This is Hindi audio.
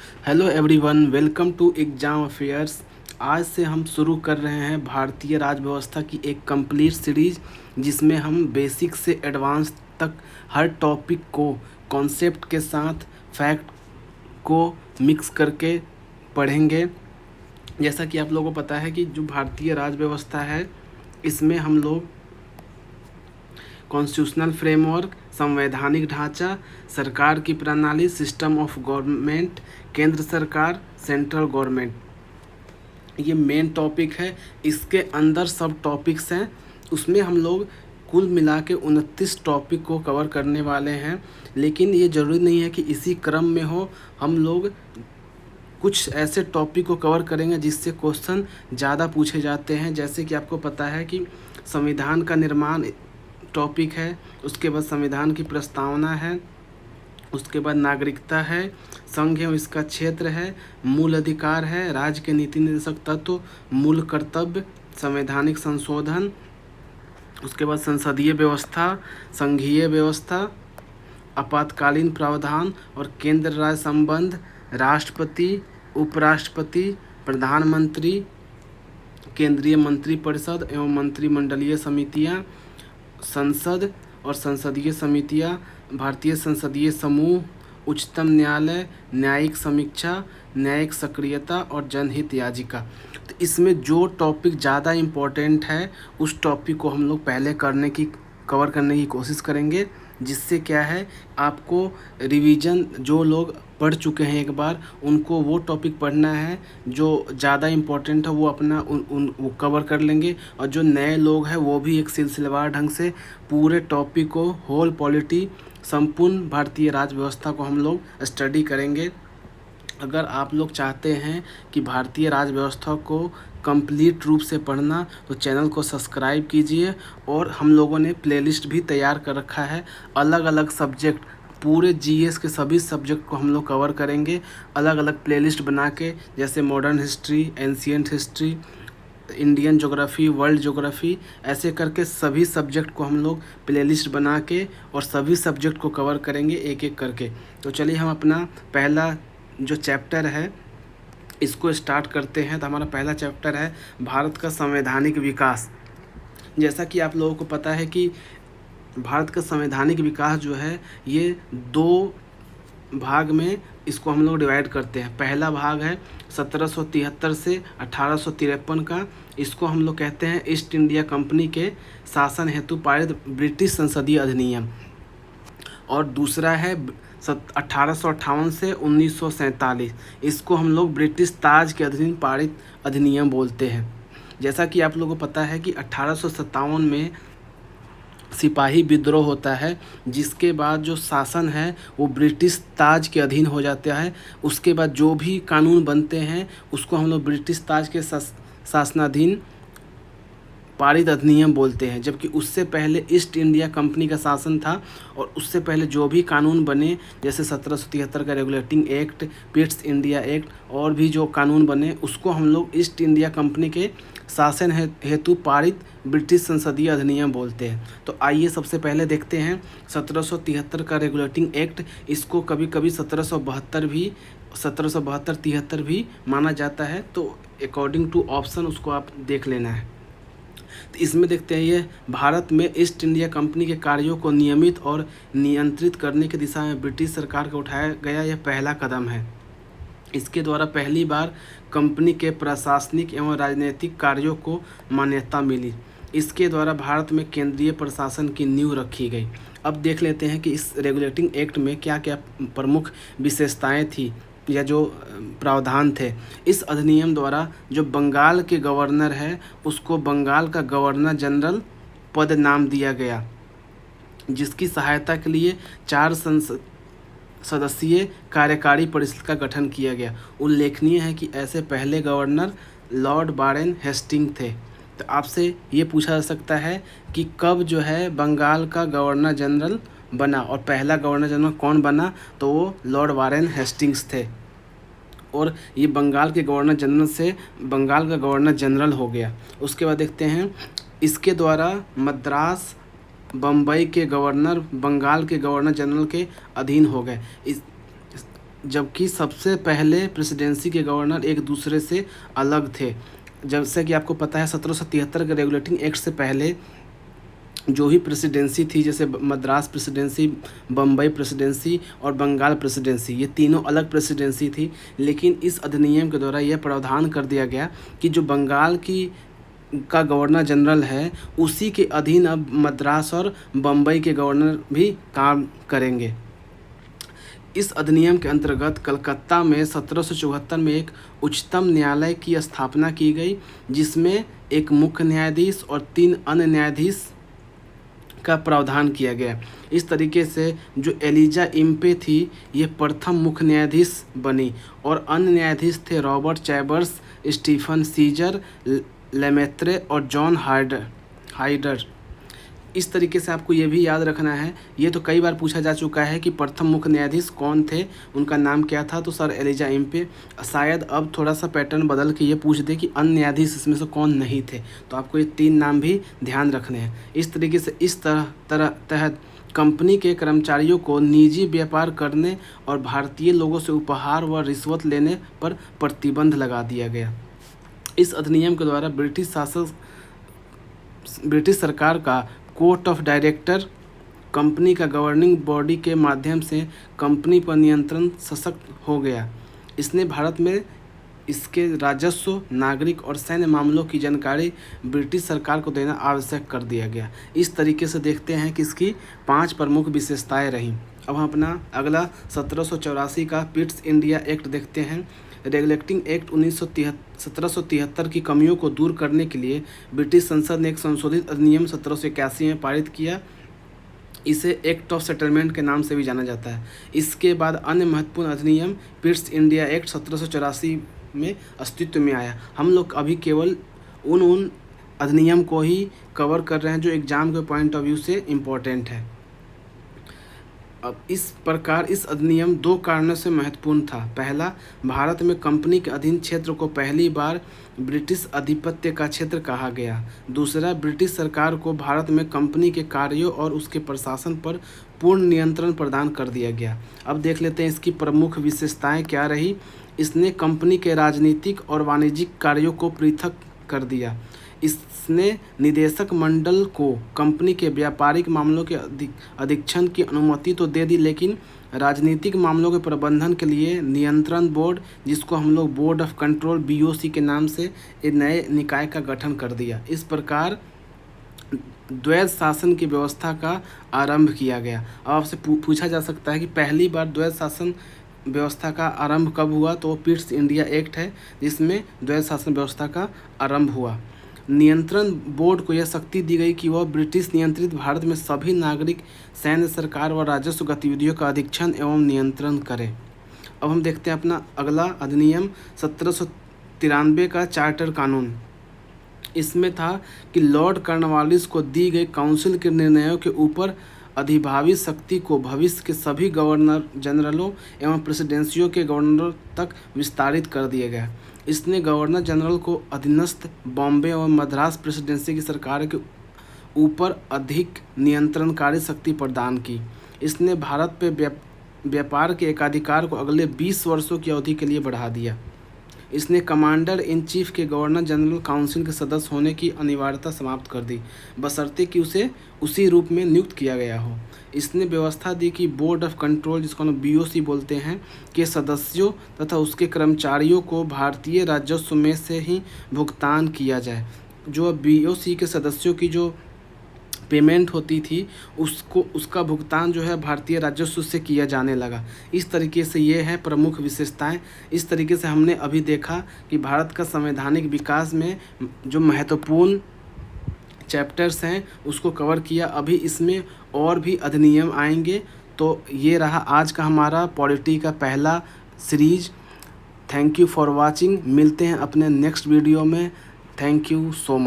Hello everyone, welcome to exam affairs. आज से हम शुरू कर रहे हैं भारतीय राज्य व्यवस्था की एक कंप्लीट सीरीज़, जिसमें हम बेसिक से एडवांस तक हर टॉपिक को कॉन्सेप्ट के साथ फैक्ट को मिक्स करके पढ़ेंगे। जैसा कि आप लोगों को पता है कि जो भारतीय राज्य व्यवस्था है, इसमें हम लोग कॉन्स्टिट्यूशनल फ्रेमवर्क, संवैधानिक ढांचा, सरकार की प्रणाली, सिस्टम ऑफ गवर्नमेंट, केंद्र सरकार, सेंट्रल गवर्नमेंट, ये मेन टॉपिक है। इसके अंदर सब टॉपिक्स हैं। उसमें हम लोग कुल मिला के 29 टॉपिक को कवर करने वाले हैं, लेकिन ये ज़रूरी नहीं है कि इसी क्रम में हो। हम लोग कुछ ऐसे टॉपिक को कवर करेंगे जिससे क्वेश्चन ज़्यादा पूछे जाते हैं। जैसे कि आपको पता है कि संविधान का निर्माण टॉपिक है, उसके बाद संविधान की प्रस्तावना है, उसके बाद नागरिकता है, संघ एवं इसका क्षेत्र है, मूल अधिकार है, राज्य के नीति निर्देशक तत्व, मूल कर्तव्य, संवैधानिक संशोधन, उसके बाद संसदीय व्यवस्था, संघीय व्यवस्था, आपातकालीन प्रावधान और केंद्र राज्य संबंध, राष्ट्रपति, उपराष्ट्रपति, प्रधानमंत्री, केंद्रीय मंत्रिपरिषद एवं मंत्रिमंडलीय समितियां, संसद और संसदीय समितियां, भारतीय संसदीय समूह, उच्चतम न्यायालय, न्यायिक समीक्षा, न्यायिक सक्रियता और जनहित याचिका। तो इसमें जो टॉपिक ज़्यादा इम्पोर्टेंट है उस टॉपिक को हम लोग पहले कवर करने की कोशिश करेंगे, जिससे क्या है, आपको रिवीजन, जो लोग पढ़ चुके हैं एक बार, उनको वो टॉपिक पढ़ना है जो ज़्यादा इम्पोर्टेंट है, वो अपना वो कवर कर लेंगे। और जो नए लोग हैं वो भी एक सिलसिलेवार ढंग से पूरे टॉपिक को, होल पॉलिटी, संपूर्ण भारतीय राज्य व्यवस्था को हम लोग स्टडी करेंगे। अगर आप लोग चाहते हैं कि भारतीय राज्य व्यवस्था को कंप्लीट रूप से पढ़ना, तो चैनल को सब्सक्राइब कीजिए। और हम लोगों ने प्लेलिस्ट भी तैयार कर रखा है, अलग अलग सब्जेक्ट, पूरे जीएस के सभी सब्जेक्ट को हम लोग कवर करेंगे अलग अलग प्लेलिस्ट बना के। जैसे modern history, ancient history, Indian geography, world geography, ऐसे करके सभी सब्जेक्ट को हम लोग प्लेलिस्ट बना के और सभी सब्जेक्ट को कवर करेंगे एक एक करके। तो चलिए हम अपना पहला जो चैप्टर है इसको स्टार्ट करते हैं। तो हमारा पहला चैप्टर है भारत का संवैधानिक विकास। जैसा कि आप लोगों को पता है कि भारत का संवैधानिक विकास जो है, ये दो भाग में इसको हम लोग डिवाइड करते हैं। पहला भाग है 1773 से 1853 का, इसको हम लोग कहते हैं ईस्ट इंडिया कंपनी के शासन हेतु पारित ब्रिटिश संसदीय अधिनियम। और दूसरा है 1858 से 1947, इसको हम लोग ब्रिटिश ताज के अधीन पारित अधिनियम बोलते हैं। जैसा कि आप लोगों को पता है कि 1857 में सिपाही विद्रोह होता है, जिसके बाद जो शासन है वो ब्रिटिश ताज के अधीन हो जाता है। उसके बाद जो भी कानून बनते हैं उसको हम लोग ब्रिटिश ताज के शासनाधीन पारित अधिनियम बोलते हैं। जबकि उससे पहले ईस्ट इंडिया कंपनी का शासन था, और उससे पहले जो भी कानून बने, जैसे 1773 का regulating act, Pitt's India act, और भी जो कानून बने, उसको हम लोग ईस्ट इंडिया कंपनी के शासन हेतु पारित ब्रिटिश संसदीय अधिनियम बोलते हैं। तो आइए सबसे पहले देखते हैं 1773 का रेगुलेटिंग एक्ट। इसको कभी कभी 1772-73 भी माना जाता है, तो अकॉर्डिंग टू ऑप्शन उसको आप देख लेना है। तो इसमें देखते हैं, ये भारत में ईस्ट इंडिया कंपनी के कार्यों को नियमित और नियंत्रित करने की दिशा में ब्रिटिश सरकार को उठाया गया यह पहला कदम है। इसके द्वारा पहली बार कंपनी के प्रशासनिक एवं राजनीतिक कार्यों को मान्यता मिली। इसके द्वारा भारत में केंद्रीय प्रशासन की नींव रखी गई। अब देख लेते हैं कि इस रेगुलेटिंग एक्ट में क्या क्या प्रमुख विशेषताएं थी या जो प्रावधान थे। इस अधिनियम द्वारा जो बंगाल के गवर्नर है उसको बंगाल का गवर्नर जनरल पद नाम दिया गया, जिसकी सहायता के लिए 4 सदस्यीय कार्यकारी परिषद का गठन किया गया। उल्लेखनीय है कि ऐसे पहले गवर्नर लॉर्ड वारेन हेस्टिंग थे। तो आपसे ये पूछा जा सकता है कि कब जो है बंगाल का गवर्नर जनरल बना, और पहला गवर्नर जनरल कौन बना, तो वो लॉर्ड वारेन हेस्टिंग्स थे। और ये बंगाल के गवर्नर जनरल से बंगाल का गवर्नर जनरल हो गया। उसके बाद देखते हैं, इसके द्वारा मद्रास, बम्बई के गवर्नर बंगाल के गवर्नर जनरल के अधीन हो गए। जबकि सबसे पहले प्रेसिडेंसी के गवर्नर एक दूसरे से अलग थे। जैसे कि आपको पता है 1773 के रेगुलेटिंग एक्ट से पहले जो ही प्रेसिडेंसी थी, जैसे मद्रास प्रेसिडेंसी, बम्बई प्रेसिडेंसी और बंगाल प्रेसिडेंसी, ये तीनों अलग प्रेसिडेंसी थी। लेकिन इस अधिनियम के द्वारा यह प्रावधान कर दिया गया कि जो बंगाल का गवर्नर जनरल है उसी के अधीन अब मद्रास और बम्बई के गवर्नर भी काम करेंगे। इस अधिनियम के अंतर्गत कलकत्ता में 1774 में एक उच्चतम न्यायालय की स्थापना की गई, जिसमें एक मुख्य न्यायाधीश और 3 अन्य न्यायाधीश का प्रावधान किया गया। इस तरीके से जो एलिजा इम्पे थी ये प्रथम मुख्य न्यायाधीश बनी और अन्य न्यायाधीश थे Robert Chambers, Stephen Caesar, Lemaitre और जॉन हाइडर। इस तरीके से आपको ये भी याद रखना है, ये तो कई बार पूछा जा चुका है कि प्रथम मुख्य न्यायाधीश कौन थे, उनका नाम क्या था, तो सर एलिजा इम्पे। शायद अब थोड़ा सा पैटर्न बदल के ये पूछ दे कि अन्य न्यायाधीश इसमें से कौन नहीं थे, तो आपको ये 3 नाम भी ध्यान रखने हैं। इस तरीके से इस तहत कंपनी के कर्मचारियों को निजी व्यापार करने और भारतीय लोगों से उपहार व रिश्वत लेने पर प्रतिबंध लगा दिया गया। इस अधिनियम के द्वारा ब्रिटिश सरकार का कोर्ट ऑफ डायरेक्टर कंपनी का गवर्निंग बॉडी के माध्यम से कंपनी पर नियंत्रण सशक्त हो गया। इसने भारत में इसके राजस्व, नागरिक और सैन्य मामलों की जानकारी ब्रिटिश सरकार को देना आवश्यक कर दिया गया। इस तरीके से देखते हैं कि इसकी 5 प्रमुख विशेषताएं रहीं। अब हम अपना अगला 1784 का पिट्स इंडिया एक्ट देखते हैं। रेगुलेटिंग एक्ट 1773 की कमियों को दूर करने के लिए ब्रिटिश संसद ने एक संशोधित अधिनियम 1781 में पारित किया। इसे एक्ट ऑफ सेटलमेंट के नाम से भी जाना जाता है। इसके बाद अन्य महत्वपूर्ण अधिनियम पिट्स इंडिया एक्ट 1784 में अस्तित्व में आया। हम लोग अभी केवल उन अधिनियम को ही कवर कर रहे हैं जो एग्ज़ाम के पॉइंट ऑफ व्यू से इम्पोर्टेंट है। अब इस प्रकार इस अधिनियम 2 कारणों से महत्वपूर्ण था। पहला, भारत में कंपनी के अधीन क्षेत्र को पहली बार ब्रिटिश आधिपत्य का क्षेत्र कहा गया। दूसरा, ब्रिटिश सरकार को भारत में कंपनी के कार्यों और उसके प्रशासन पर पूर्ण नियंत्रण प्रदान कर दिया गया। अब देख लेते हैं इसकी प्रमुख विशेषताएं क्या रही। इसने कंपनी के राजनीतिक और वाणिज्यिक कार्यों को पृथक कर दिया। इसने निदेशक मंडल को कंपनी के व्यापारिक मामलों के अधीक्षण की अनुमति तो दे दी, लेकिन राजनीतिक मामलों के प्रबंधन के लिए नियंत्रण बोर्ड, जिसको हम लोग बोर्ड ऑफ कंट्रोल BOC के नाम से एक नए निकाय का गठन कर दिया। इस प्रकार द्वैध शासन की व्यवस्था का आरंभ किया गया। अब आपसे पूछा जा सकता है कि पहली बार द्वैध शासन व्यवस्था का आरंभ कब हुआ, तो पिट्स इंडिया एक्ट है जिसमें द्वैध शासन व्यवस्था का आरंभ हुआ। नियंत्रण बोर्ड को यह शक्ति दी गई कि वह ब्रिटिश नियंत्रित भारत में सभी नागरिक, सैन्य, सरकार व राजस्व गतिविधियों का अधीक्षण एवं नियंत्रण करे। अब हम देखते हैं अपना अगला अधिनियम 1793 का चार्टर कानून। इसमें था कि लॉर्ड कॉर्नवालिस को दी गई काउंसिल के निर्णयों के ऊपर अधिभावी शक्ति को भविष्य के सभी गवर्नर जनरलों एवं प्रेसिडेंसियों के गवर्नरों तक विस्तारित कर दिया गया। इसने गवर्नर जनरल को अधीनस्थ बॉम्बे एवं मद्रास प्रेसिडेंसी की सरकार के ऊपर अधिक नियंत्रणकारी शक्ति प्रदान की। इसने भारत पे व्यापार के एकाधिकार को अगले 20 वर्षों की अवधि के लिए बढ़ा दिया। इसने कमांडर इन चीफ के गवर्नर जनरल काउंसिल के सदस्य होने की अनिवार्यता समाप्त कर दी, बशर्ते कि उसे उसी रूप में नियुक्त किया गया हो। इसने व्यवस्था दी कि बोर्ड ऑफ कंट्रोल, जिसको हम BOC बोलते हैं, के सदस्यों तथा उसके कर्मचारियों को भारतीय राजस्व में से ही भुगतान किया जाए। जो BOC के सदस्यों की जो पेमेंट होती थी उसका भुगतान जो है भारतीय राजस्व से किया जाने लगा। इस तरीके से ये है प्रमुख विशेषताएं। इस तरीके से हमने अभी देखा कि भारत का संवैधानिक विकास में जो महत्वपूर्ण चैप्टर्स हैं उसको कवर किया। अभी इसमें और भी अधिनियम आएंगे। तो ये रहा आज का हमारा पॉलिटी का पहला series. Thank you for watching. मिलते हैं अपने नेक्स्ट वीडियो में। Thank you so much.